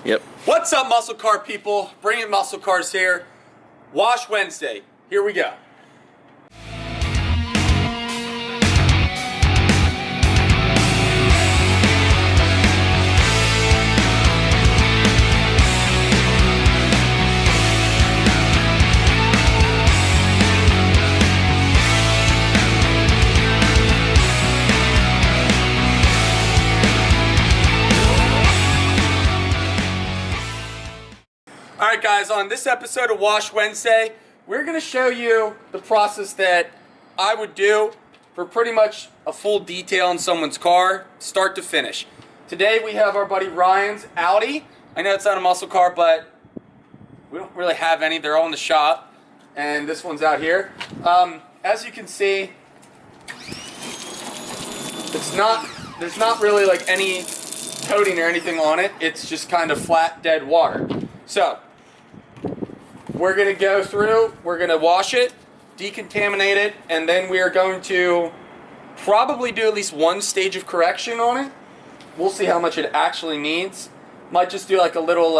Yep. What's up, muscle car people? Bringing muscle cars here. Wash Wednesday. Here we go. Alright guys, on this episode of Wash Wednesday, we're going to show you the process that I would do for pretty much a full detail in someone's car, start to finish. Today we have our buddy Ryan's Audi. I know it's not a muscle car, but we don't really have any. They're all in the shop. And this one's out here. As you can see, there's not really like any coating or anything on it. It's just kind of flat, dead water. So, we're going to go through, we're going to wash it, decontaminate it, and then we are going to probably do at least one stage of correction on it. We'll see how much it actually needs. Might just do like a little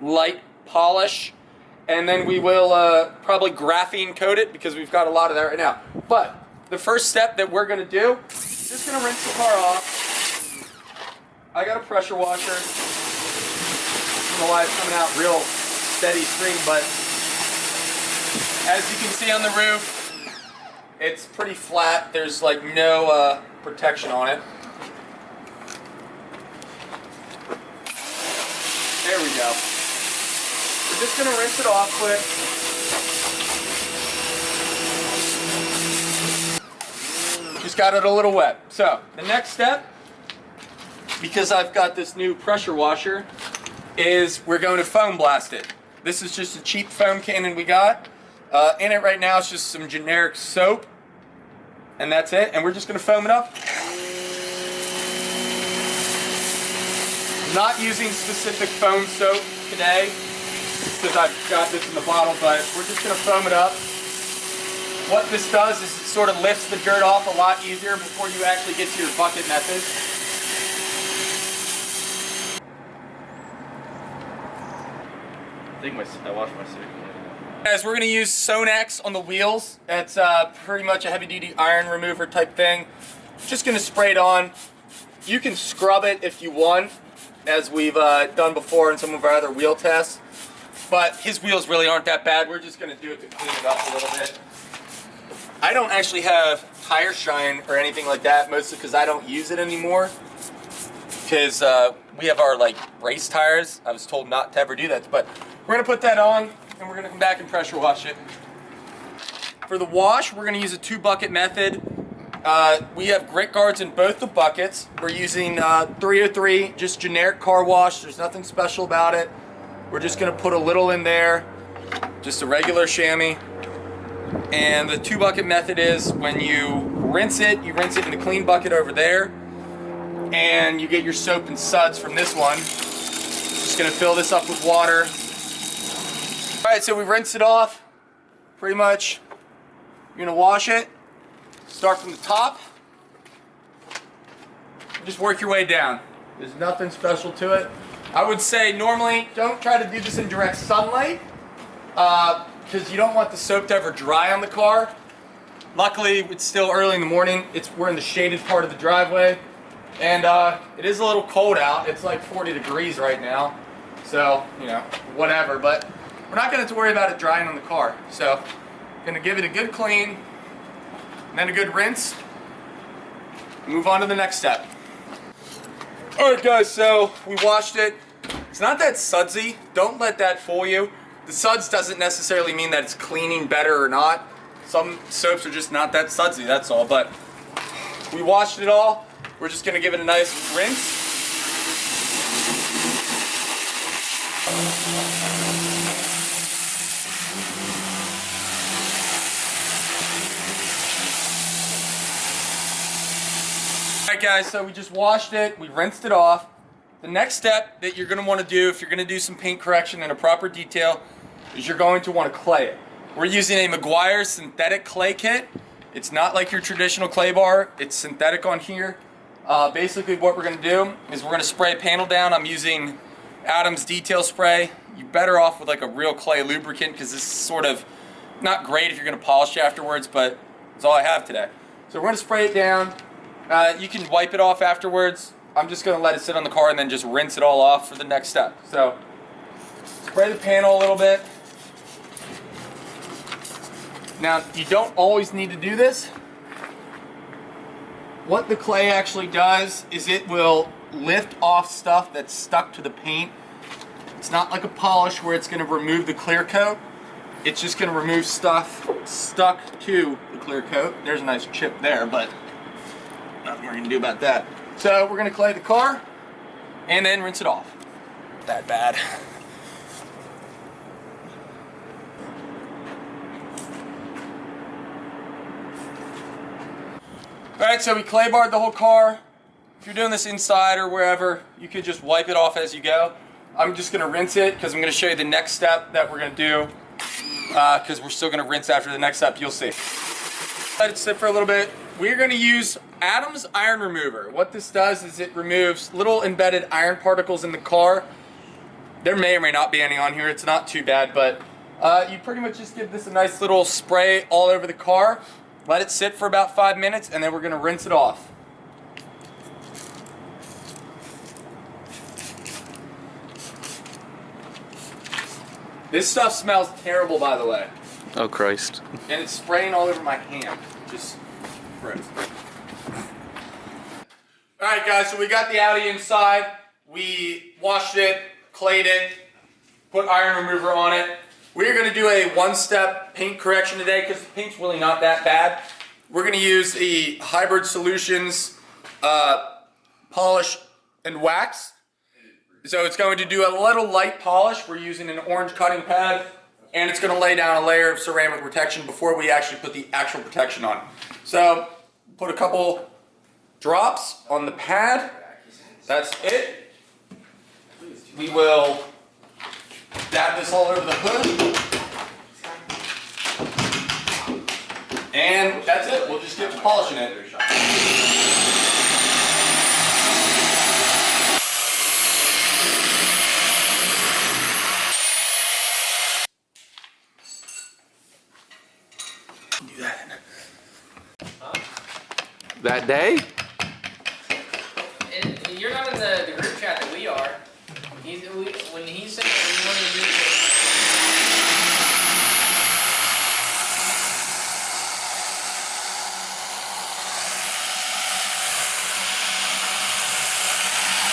light polish, and then we will probably graphene coat it because we've got a lot of that right now. But the first step that we're going to do, just going to rinse the car off. I got a pressure washer. I don't know why it's coming out real steady stream, but as you can see on the roof, it's pretty flat. There's like no protection on it. There we go. We're just gonna rinse it off quick. Just got it a little wet. So the next step, because I've got this new pressure washer, is we're going to foam blast it. This is just a cheap foam cannon we got. In it right now is just some generic soap, and that's it. And we're just going to foam it up. Not using specific foam soap today because I've got this in the bottle, but we're just going to foam it up. What this does is it sort of lifts the dirt off a lot easier before you actually get to your bucket method. I washed my suit. Guys, we're going to use Sonax on the wheels. It's pretty much a heavy-duty iron remover type thing. Just going to spray it on. You can scrub it if you want, as we've done before in some of our other wheel tests. But his wheels really aren't that bad. We're just going to do it to clean it up a little bit. I don't actually have tire shine or anything like that, mostly because I don't use it anymore. Because we have our race tires. I was told not to ever do that, but we're going to put that on, and we're going to come back and pressure wash it. For the wash, we're going to use a 2-bucket method. We have grit guards in both the buckets. We're using 303, just generic car wash. There's nothing special about it. We're just going to put a little in there, just a regular chamois. And the 2-bucket method is when you rinse it in a clean bucket over there, and you get your soap and suds from this one. Just going to fill this up with water. Alright, so we rinse it off, pretty much. You're going to wash it, start from the top, just work your way down. There's nothing special to it. I would say normally don't try to do this in direct sunlight, because you don't want the soap to ever dry on the car. Luckily, it's still early in the morning. We're in the shaded part of the driveway, and it is a little cold out. It's like 40 degrees right now, so, you know, whatever, but we're not going to have to worry about it drying on the car. So, going to give it a good clean, and then a good rinse. Move on to the next step. Alright guys, so we washed it. It's not that sudsy. Don't let that fool you. The suds doesn't necessarily mean that it's cleaning better or not. Some soaps are just not that sudsy, that's all. But we washed it all. We're just going to give it a nice rinse. Alright guys, so we just washed it, we rinsed it off. The next step that you're going to want to do if you're going to do some paint correction and a proper detail is you're going to want to clay it. We're using a Meguiar synthetic clay kit. It's not like your traditional clay bar, it's synthetic on here. Basically what we're going to do is we're going to spray a panel down. I'm using Adams detail spray. You're better off with like a real clay lubricant because this is sort of not great if you're going to polish afterwards, but it's all I have today. So we're going to spray it down. You can wipe it off afterwards. I'm just going to let it sit on the car and then just rinse it all off for the next step. So spray the panel a little bit. Now, you don't always need to do this. What the clay actually does is it will lift off stuff that's stuck to the paint. It's not like a polish where it's going to remove the clear coat. It's just going to remove stuff stuck to the clear coat. There's a nice chip there, but nothing we're going to do about that. So we're going to clay the car and then rinse it off. That bad. Alright, so we clay barred the whole car. If you're doing this inside or wherever, you could just wipe it off as you go. I'm just going to rinse it because I'm going to show you the next step that we're going to do. Because we're still going to rinse after the next step, you'll see. Let it sit for a little bit. We're going to use Adams Iron Remover. What this does is it removes little embedded iron particles in the car. There may or may not be any on here. It's not too bad, but you pretty much just give this a nice little spray all over the car. Let it sit for about 5 minutes, and then we're going to rinse it off. This stuff smells terrible, by the way. Oh, Christ. And it's spraying all over my hand. Just gross. Alright guys, so we got the Audi inside. We washed it, clayed it, put iron remover on it. We're going to do a one-step paint correction today because the paint's really not that bad. We're going to use the Hybrid Solutions polish and wax. So it's going to do a little light polish. We're using an orange cutting pad, and it's going to lay down a layer of ceramic protection before we actually put the actual protection on. So put a couple drops on the pad. That's it. We will dab this all over the hood. And that's it. We'll just get to polishing it. Do that. That day? And you're not in the group chat that we are. When he said that we wanted to do it.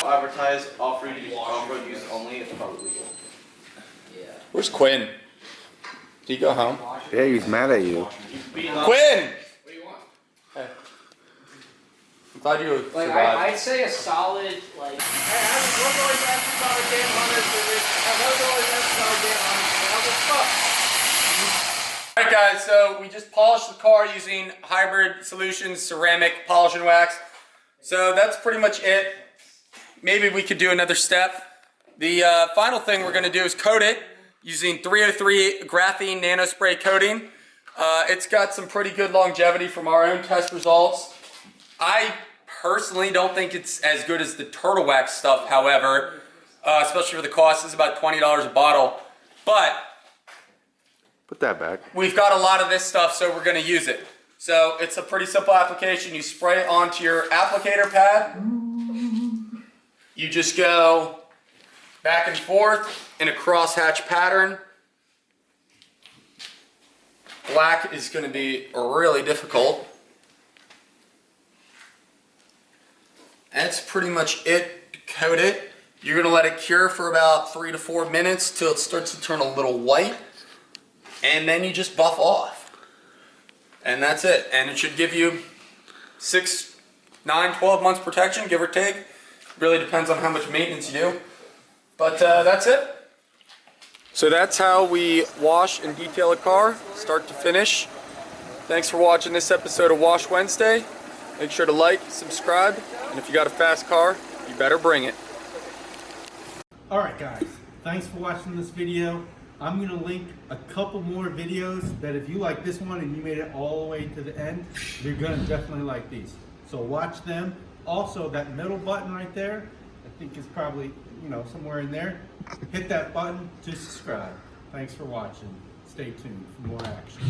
Advertise offering off-road use only. It's probably legal. Yeah. Where's Quinn? Did he go home? Yeah, he's mad at you. Quinn! What do you want? Hey. I'm glad you Like, survived. I'd say a solid, like. Hey, I was always asking about a damn hunter for this. I was always asking about a damn hunter. Alright guys, so we just polished the car using Hybrid Solutions ceramic polish and wax. So that's pretty much it. Maybe we could do another step. The final thing we're going to do is coat it using 303 graphene nano spray coating. It's got some pretty good longevity from our own test results. I personally don't think it's as good as the Turtle Wax stuff, however, especially for the cost. It's about $20 a bottle. But Put that back. we've got a lot of this stuff, so we're going to use it. So it's a pretty simple application. You spray it onto your applicator pad. You just go back and forth in a crosshatch pattern. Black is going to be really difficult. That's pretty much it to coat it. You're going to let it cure for about 3 to 4 minutes till it starts to turn a little white. And then you just buff off. And that's it. And it should give you 6, 9, 12 months protection, give or take. Really depends on how much maintenance you do. But that's it. So that's how we wash and detail a car, start to finish. Thanks for watching this episode of Wash Wednesday. Make sure to like, subscribe, and if you got a fast car, you better bring it. Alright guys, thanks for watching this video. I'm going to link a couple more videos that if you like this one and you made it all the way to the end, you're going to definitely like these. So watch them. Also, that middle button right there, I think it's probably, you know, somewhere in there. Hit that button to subscribe. Thanks for watching. Stay tuned for more action.